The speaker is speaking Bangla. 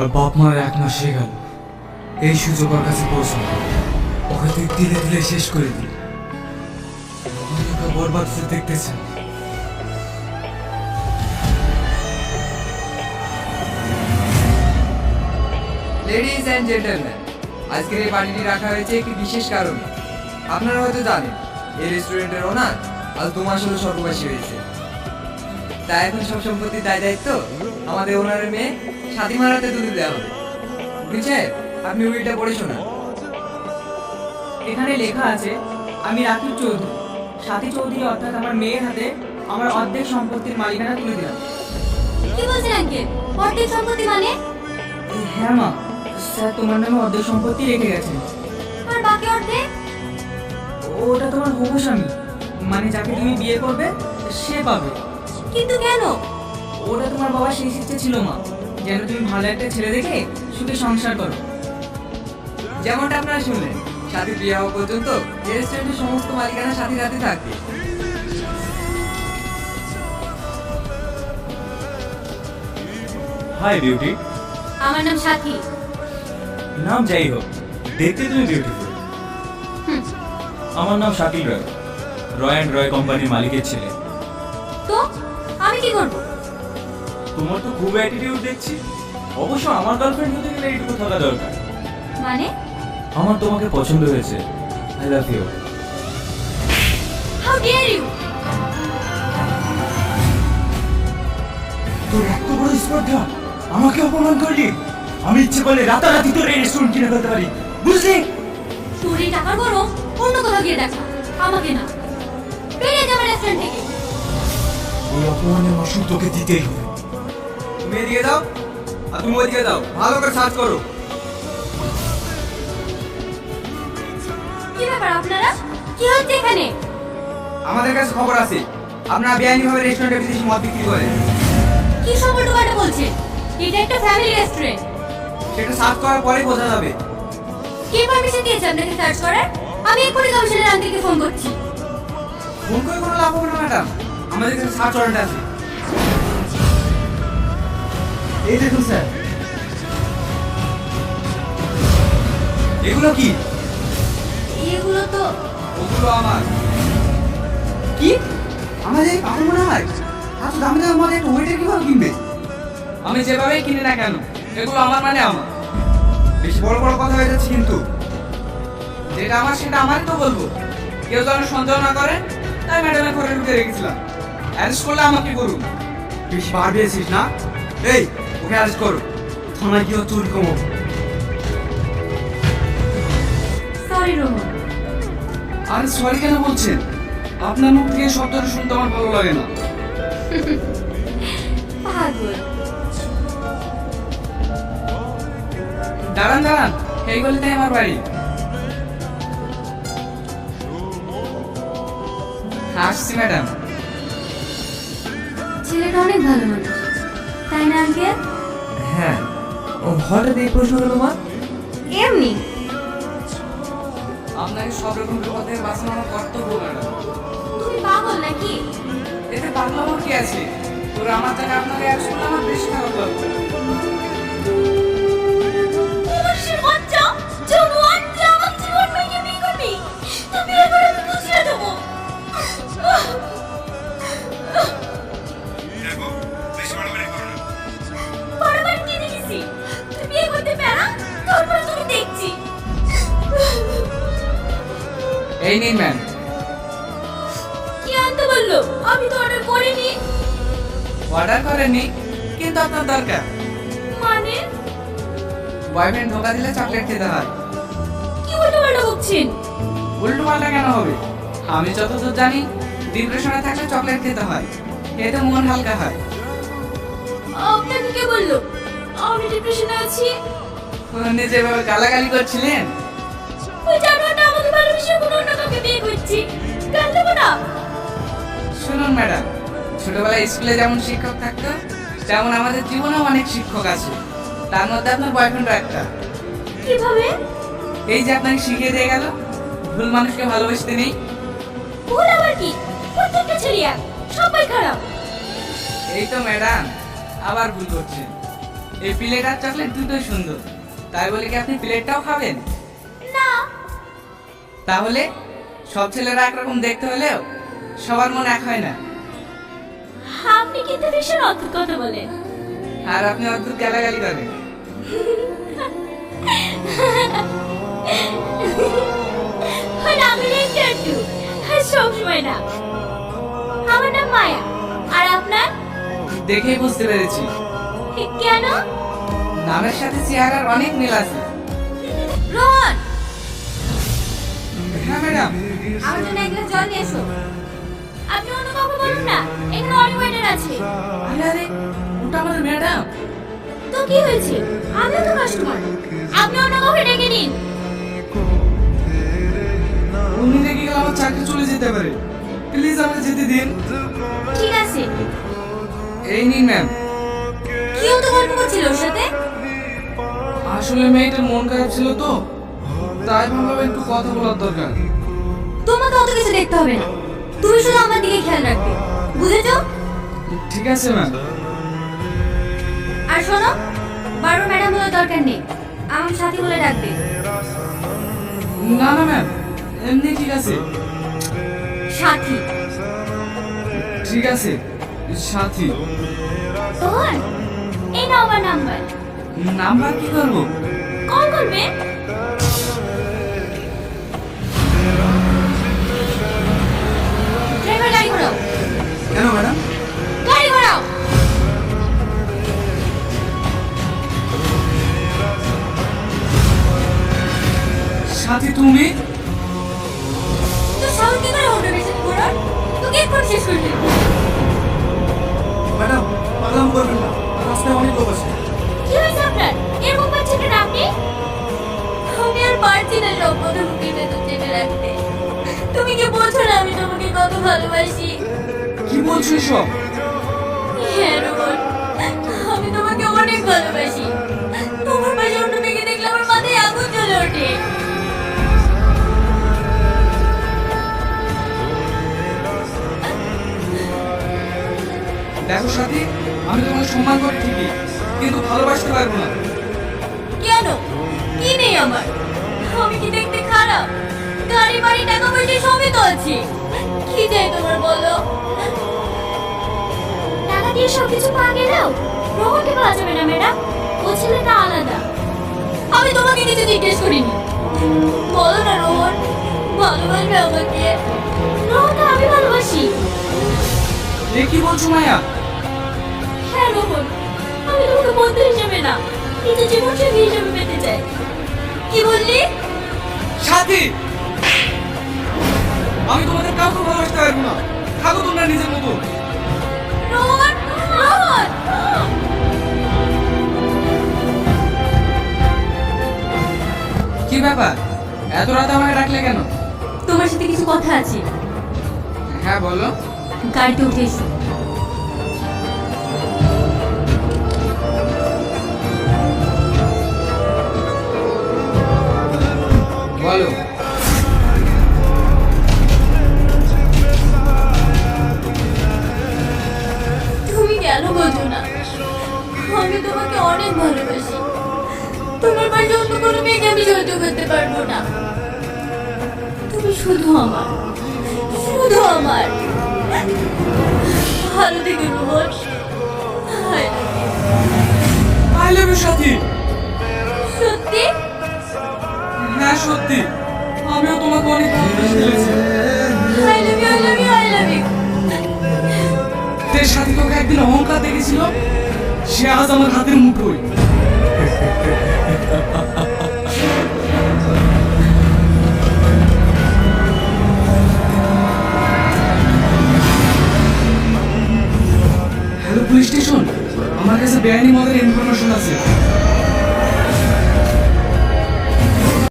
আর বাপ মার 1 মাস হয়ে গেল এই সুযোগ ওর কাছে পৌঁছানো। ওকে তুই দিলে দিলে শেষ করে দিল। আমি ওকে বরবাদ হতে দেখতে চাই। লেডিজ অ্যান্ড জেন্টলম্যান, আজকের এই পার্টিটি রাখা হয়েছে একটি বিশেষ কারণে। আপনারা হয়তো জানেন এই রেস্টুরেন্টের ওনার আজ 2 মাস হলো স্বর্গবাসী হয়েছে। তাই এখন সব সম্পত্তির দায় দায়িত্ব আমাদের ওনারের মেয়ে স্বাধীমার হাতে তুলে দেওয়া হবে। উকিল সাহেব, আপনি উইলটা পড়ে শোনান। এখানে লেখা আছে, আমি রাকিব চৌধুরী সাথী চৌধুরী অর্থাৎ আমার মেয়ের হাতে আমার অর্ধেক সম্পত্তির মালিকানা তুলে দিলাম। কি বলছেন আঙ্কেল? অর্ধেক সম্পত্তি মানে? হ্যাঁ মা, স্যার তোমার নামে অর্ধেক সম্পত্তি রেখে গেছেন। আর বাকি অর্ধেক? ওটা তোমার হবু স্বামী, মানে যাকে তুমি বিয়ে করবে সে পাবে। কিন্তু কেন? ওটা তোমার বাবার শেষ ইচ্ছে ছিল মা, যেন তুমি ভালো একটা ছেলে দেখে সুখে সংসার করো। যেমনটা আপনারা শুনলেন, সাথীর বিয়ে হওয়া পর্যন্ত এই রেস্টুরেন্টের সমস্ত মালিকানা সাথীর হাতে থাকবে। Hi beauty. আমার নাম সাথী। নাম যাই হোক, দেখতে তুমি বিউটিফুল। আমার নাম শাকিল রয়, রয় অ্যান্ড রয় কোম্পানির মালিকের ছেলে। তো আমি কি করব? তোমার তো খুব অ্যাটিটিউড দেখছি। অবশ্য আমার গার্লফ্রেন্ড হতে গেলে এইটুকু থাকা দরকার। মানে? আমার তোমাকে পছন্দ হয়েছে। I love you. How dear you! তোর এত বড় স্পর্ধা, আমাকে অপমান করলি। আমি ইচ্ছে করলে রাতারাতি তোর এই রেস্টুরেন্ট কিনে ফেলতে পারি, বুঝলি? তোর এই টাকার বড় অন্য কোথাও গিয়ে দেখা, আমাকে না। বেরিয়ে যা আমার রেস্টুরেন্ট থেকে। এই অপমানের মাসুল তোকে দিতেই হবে। তুমি এদিকে দাও আর তুমি ওইদিকে দাও, ভালো করে সার্চ করো। কি ব্যাপার আপনারা? কি হচ্ছে এখানে? আমাদের কাছে খবর আছে আপনারা বেআইনিভাবে রেস্টুরেন্টে বিদেশি মদ বিক্রি করেন। কি সব উল্টোপাল্টা বলছেন? এটা একটা ফ্যামিলি রেস্টুরেন্ট। সেটা সার্চ করার পরে বোঝা যাবে। কে পারমিশন দিয়েছে আপনাকে সার্চ করার? আমি এক্ষুনি কমিশনের আঙ্কেলকে ফোন করছি। ফোন করে কোনো লাভ হবে না ম্যাডাম, আমাদের কাছে সার্চ ওয়ারেন্ট আছে। এই দেখুন স্যার। এগুলো কি? এগুলো তো ওগুলো আমার। কি? আমাদের এই পাগল মনে হয় এত দামি দামি মদ একটা ওয়েটার কিভাবে কিনবে? আমি যেভাবেই কিনি না কেন, এগুলো আমার মানে আমার। বেশি বড় বড় কথা হয়ে যাচ্ছে কিন্তু। যেটা আমার সেটা আমারই তো বলবো। কেউ যেন সন্দেহ না করে, তাই ম্যাডামের ঘরে ঢুকে রেখেছিলাম। অ্যারেস্ট করলে আমাকে করুন। বেশি বার পেয়েছিস না? এই, ওকে অ্যারেস্ট করো। থানায় গিয়ে চুরি কমো। সরি রোহন। আর সরি কেন বলছেন? আপনার মুখ থেকে শব্দটা শুনতে আমার ভালো লাগে না। পাগল। দাঁড়ান দাঁড়ান, এই গলিতে আমার বাড়ি। আসছি ম্যাডাম। ছেলেটা অনেক ভালো মানুষ, তাই না আঙ্কেল? হ্যাঁ, ও হঠাৎ এই প্রশ্ন হলো মা? এমনি। আপনাকে সব রকম বিপদ থেকে বাঁচানো আমার কর্তব্য ম্যাডাম। তুমি পাগল নাকি? এতে পাগলামো কি আছে? তোর আমার জায়গায় আপনাকে এক শুনলে আমার বেশি খারাপ লাগবে। মানুষের বাচ্চা, জওয়ান, যে আমাকে জীবন ভেঙে বিয়ে করবি। তুমি এবার আমি বুঝিয়ে দেবো। বারবার কি দেখেছি? তুই বিয়ে করতে পারা, তারপরে তোকে দেখছি। এই নিন ম্যাম। কি আনতে বললো? আমি তো অর্ডার করিনি। অর্ডার করেননি, কিন্তু আপনার দরকার। মানে? বয়ফ্রেন্ড ধোকা দিলে চকলেট খেতে হয়। কি উল্টোপাল্টা বকছেন? উল্টো পাল্টা কেন হবে? আমি যতদূর জানি ডিপ্রেশনে থাকলে চকলেট খেতে হয়, এতে মন হালকা হয়। আপনাকে কে বললো আমি ডিপ্রেশনে আছি? উনি যেভাবে গালাগালি করছিলেন। ওই জানোয়ারটা আমাকে ভালোবেসে কোনো অন্য কাউকে বিয়ে করছি। গাল দেবো না? শুনুন ম্যাডাম, ছোটবেলায় স্কুলে যেমন শিক্ষক থাকতো, তেমন আমাদের জীবনেও অনেক শিক্ষক আছে। তার মধ্যে আপনার বয়ফ্রেন্ডও একটা। কিভাবে? এই যে আপনাকে শিখিয়ে দিয়ে গেল, ভুল মানুষকে ভালোবাসতে নেই। ভুল আবার কি? প্রত্যেকটা ছেলে এক, সবাই খারাপ। এই তো ম্যাডাম, আবার ভুল করছেন। এই প্লেট আর চকলেট দুটোই সুন্দর, তাই বলে কি আপনি প্লেটটাও খাবেন? না, তাহলে সব ছেলেরা একরকম দেখতে হলেও সবার মন এক হয় না। আপনি কিন্তু ভীষণ অদ্ভুত কথা বলেন। আর আপনি অদ্ভুত গালাগালি করেন। আমি একটু সবসময় না। আমার নাম মায়া। আর আপনার? দেখেই বুঝতে পেরেছি, কেন? নামের সাথে চেহারার অনেক মিল আছে। রোহন, হ্যাঁ ম্যাডাম। আমার জন্য এক গ্লাস জল নিয়ে এসো। আপনি অন্য কাউকে বলুন না, এখানে অনেক ওয়েটার আছে। আরে আরে, ওটা আমাদের ম্যাডাম। তো কি হয়েছে? আমিও তো কাস্টমার। আপনি অন্য কাউকে ডেকে নিন। উনি রেগে গেলে আমার চাকরি চলে যেতে পারে, প্লিজ আমাকে যেতে দিন। ঠিক আছে। এই নিন ম্যাম। কি তো গল্প করছিল ওর সাথে? আসলে মেয়েটার মন খারাপ ছিল তো, তাই ভাবলাম একটু কথা বলার দরকার। তোমাকে অত কিছু দেখতে হবে না, তুমি শুধু আমার দিকে খেয়াল রাখবে, বুঝেছো? ঠিক আছে ম্যাম। আর শোনো, বারবার ম্যাডাম বলার দরকার নেই, আমার সাথী বলে ডাকবে। না না ম্যাম, এমনি ঠিক আছে। সাথী। ঠিক আছে, সাথী। তোর এই নাও আমার নাম্বার। নাম্বার কি করবো? কল করবে। ড্রাইভার গাড়ি ঘোরাও। কেন ম্যাডাম? গাড়ি ঘোরাও। সাথী তুমি? তো সাহস কি করে হোটেলের সাথে ঘোরার? তোকে এক্ষুনি শেষ করে দেবো। ম্যাডাম পাগলাম করবেন না, রাস্তায় অনেক লোক আছে। কি হয়েছে আপনার? এরকম করছেন কেন আপনি? আমি আর পারছি না সব কথা মুখের ভেতর চেপে রাখতে। তুমি কি বোঝো না আমি তোমাকে কত ভালোবাসি? কি বলছো সব? হ্যাঁ রোহন, আমি তোমাকে অনেক ভালোবাসি। তোমার পাশে অন্য মেয়েকে দেখলে আমার মাথায় আগুন জ্বলে ওঠে। দেখো সাথী, আমি তোমাকে সম্মান করি ঠিকই, কিন্তু ভালোবাসতে পারবো না। কেন? কি নেই আমার? আমি কি দেখতে খারাপ? গাড়ি বাড়ি টাকা পয়সা সবই তো আছে। কি চাই তোমার বলো? টাকা দিয়ে সবকিছু পাওয়া গেলেও রোহনকে পাওয়া যাবে না ম্যাডাম, ও ছেলেটা আলাদা। আমি তোমাকে কিছু জিজ্ঞেস করিনি, বলো না রোহন, ভালোবাসবে আমাকে? রোহনকে আমি ভালোবাসি। এ কি বলছো মায়া? হ্যাঁ রোহন, আমি তোমাকে বন্ধু হিসেবে না, কিন্তু জীবন সঙ্গী হিসেবে পেতে চাই। কি বললি? সাথী, আমি তোমাদের কাউকে ভালোবাসতে পারবো না, থাকো তোমরা নিজের মতো। রোহন, রোহন! কি ব্যাপার, এত রাতে আমাকে ডাকলে কেন? তোমার সাথে কিছু কথা আছে। হ্যাঁ বলো। গাড়িতে উঠে এসো। বলো। তুমি কেন বোঝো না? আমি তোমাকে অনেক ভালোবাসি। তোমার পাশে অন্য কোনো মেয়েকে আমি সহ্য করতে পারবো না। তুমি শুধু আমার, শুধু আমার। ভালো থেকে রোহন। আই লাভ ইউ সাথী। সত্যি? হ্যাঁ সত্যি, আমিও তোমাকে অনেক ভালোবেসে ফেলেছি। I love you, I love you, I love you. যে সাথী তোকে একদিন অহংকার দেখেছিল, সে আজ আমার হাতের মুঠোয়। হ্যালো পুলিশ স্টেশন, আমার কাছে বেআইনি মদের ইনফরমেশন আছে।